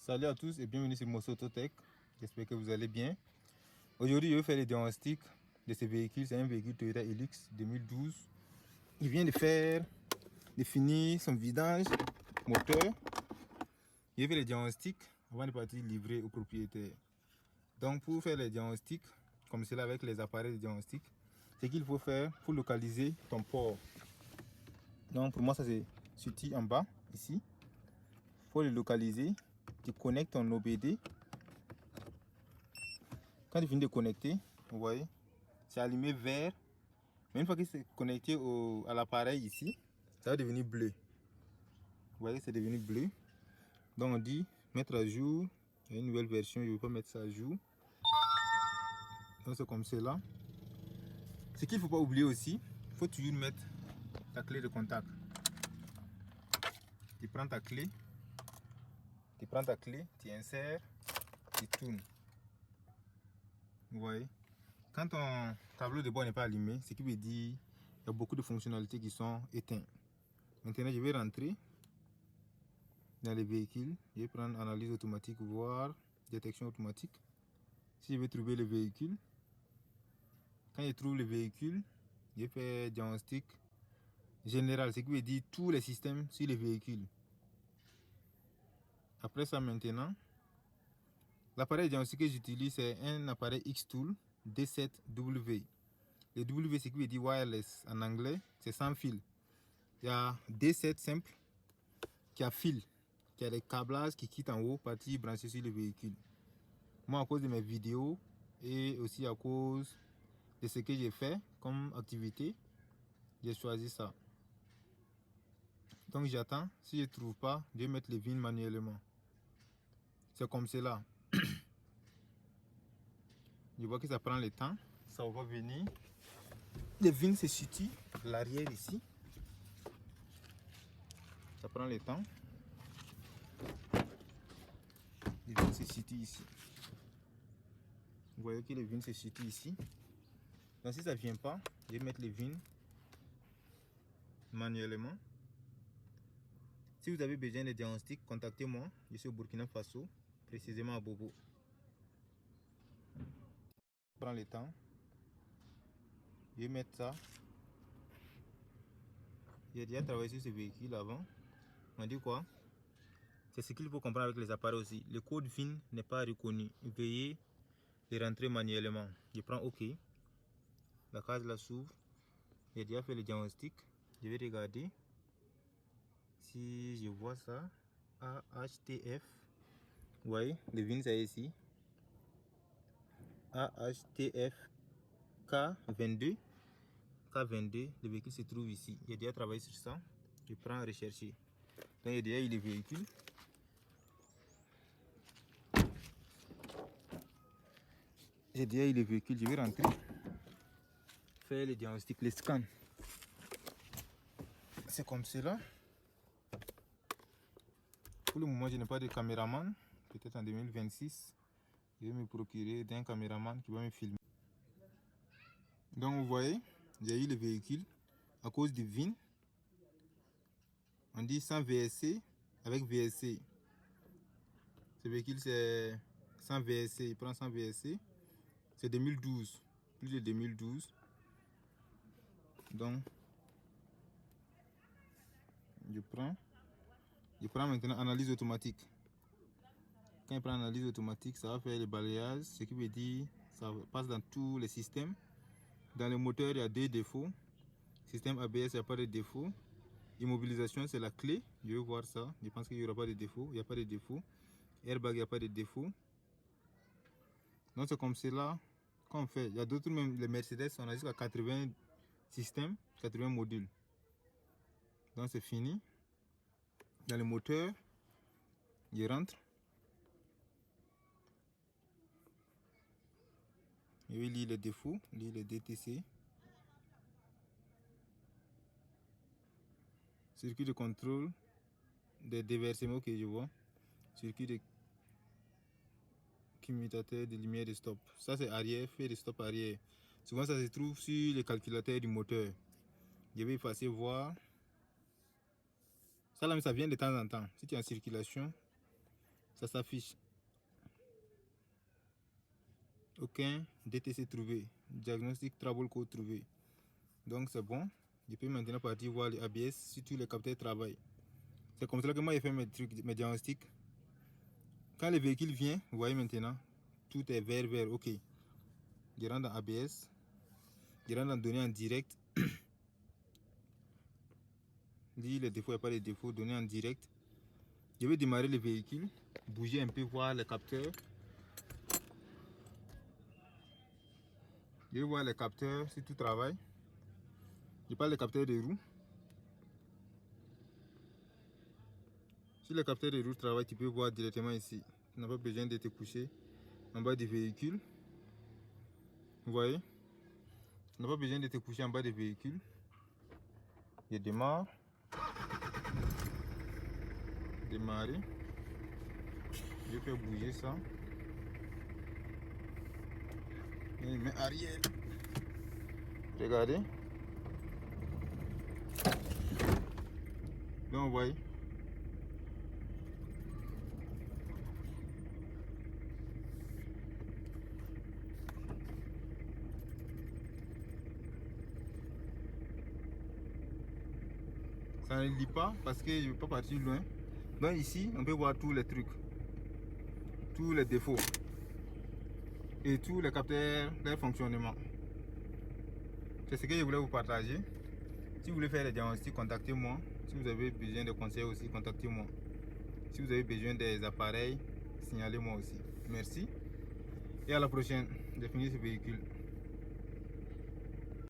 Salut à tous et bienvenue sur Mosso Autotech. J'espère que vous allez bien. Aujourd'hui, je vais faire le diagnostic de ce véhicule. C'est un véhicule Toyota Hilux 2012. Il vient de finir son vidange moteur. Je vais faire le diagnostic avant de partir livrer au propriétaire. Donc, pour faire le diagnostic, comme cela avec les appareils de diagnostic, ce qu'il faut faire pour localiser ton port. Donc, pour moi, ça se situe en bas, ici. Il faut le localiser. Tu connectes ton OBD. Quand tu finis de connecter, vous voyez, c'est allumé vert. Mais une fois que c'est connecté à l'appareil ici, ça va devenir bleu. Vous voyez, c'est devenu bleu. Donc on dit mettre à jour. Il y a une nouvelle version, je ne vais pas mettre ça à jour. Donc c'est comme cela. Ce qu'il ne faut pas oublier aussi, il faut toujours mettre ta clé de contact. Tu prends ta clé, tu insères, tu tournes. Vous voyez, quand ton tableau de bord n'est pas allumé, ce qui veut dire qu'il y a beaucoup de fonctionnalités qui sont éteintes. Maintenant, je vais rentrer dans les véhicules. Je vais prendre analyse automatique, voire détection automatique. Si je veux trouver le véhicule, quand je trouve le véhicule, je fais diagnostic général, ce qui veut dire tous les systèmes sur le véhicule. Après ça, maintenant, l'appareil diagnostic que j'utilise, c'est un appareil Xtool D7W. Le W, c'est qui veut dire wireless en anglais, c'est sans fil. Il y a D7 simple qui a fil, qui a les câblages qui quittent en haut, partie branchée sur le véhicule. Moi, à cause de mes vidéos et aussi à cause de ce que j'ai fait comme activité, j'ai choisi ça. Donc j'attends. Si je ne trouve pas, je vais mettre les VIN manuellement. C'est comme cela. Je vois que ça prend le temps. Ça va venir. Les VIN se situent à l'arrière ici. Ça prend le temps. Les VIN se situent ici. Vous voyez que les VIN se situent ici. Donc si ça ne vient pas, je vais mettre les VIN manuellement. Si vous avez besoin de diagnostic, contactez-moi. Je suis au Burkina Faso, précisément à Bobo. Je prends le temps. Je vais mettre ça. J'ai déjà travaillé sur ce véhicule avant. On dit quoi? C'est ce qu'il faut comprendre avec les appareils aussi. Le code VIN n'est pas reconnu. Veuillez le rentrer manuellement. Je prends OK. La case là s'ouvre. J'ai déjà fait le diagnostic. Je vais regarder si je vois ça. AHTF. Vous voyez, le VIN c'est ici. AHTF K22. K22. Le véhicule se trouve ici. J'ai déjà travaillé sur ça. Je prends rechercher. Donc, j'ai déjà eu le véhicule. J'ai déjà eu le véhicule. Je vais rentrer. Faire le diagnostic, le scan. C'est comme cela. Pour le moment, je n'ai pas de caméraman. Peut-être en 2026, je vais me procurer d'un caméraman qui va me filmer. Donc, vous voyez, j'ai eu le véhicule à cause du VIN. On dit sans VSC avec VSC. Ce véhicule, c'est sans VSC. Il prend sans VSC. C'est 2012. Plus de 2012. Donc, je prends maintenant analyse automatique. Quand je prends analyse automatique, ça va faire le balayage, ce qui veut dire ça passe dans tous les systèmes. Dans le moteur, il y a deux défauts. Système ABS, il n'y a pas de défaut. Immobilisation, c'est la clé. Je vais voir ça. Je pense qu'il n'y aura pas de défaut. Il n'y a pas de défaut. Airbag, il n'y a pas de défaut. Donc c'est comme cela qu'on fait. Il y a d'autres, même les Mercedes, on a jusqu'à 80 systèmes, 80 modules. Donc c'est fini. Dans le moteur, je rentre. Je vais lire les défauts, lire les DTC. Circuit de contrôle des déversements que je vois. Circuit de commutateur de lumière de stop. Ça c'est arrière, fait de stop arrière. Souvent ça se trouve sur le calculateur du moteur. Je vais effacer voir. Ça là, ça vient de temps en temps. Si tu es en circulation, ça s'affiche. Aucun DTC trouvé, diagnostic trouble code trouvé. Donc c'est bon. Je peux maintenant partir voir les ABS si tous les capteurs travaillent. C'est comme ça que moi j'ai fait mes trucs, mes diagnostics. Quand le véhicule vient, vous voyez maintenant, tout est vert, ok. Je rentre dans ABS, je rentre dans données en direct. Lire les défauts, il n'y a pas de défauts, données en direct. Je vais démarrer le véhicule, bouger un peu, voir les capteurs. Je vais voir les capteurs si tout travaille. Je parle des capteurs de roues. Si le capteur de roue travaille, tu peux voir directement ici. Tu n'as pas besoin de te coucher en bas du véhicule. Vous voyez? Tu n'as pas besoin de te coucher en bas du véhicule. Je démarre. Démarrer. Je vais faire bouger ça. Et mets arrière. Regardez. Donc vous voyez. Ça ne lit pas parce que je ne veux pas partir loin. Donc ici, on peut voir tous les trucs, tous les défauts et tous les capteurs, leur fonctionnement. C'est ce que je voulais vous partager. Si vous voulez faire des diagnostics, contactez-moi. Si vous avez besoin de conseils aussi, contactez-moi. Si vous avez besoin des appareils, signalez-moi aussi. Merci et à la prochaine. J'ai fini ce véhicule.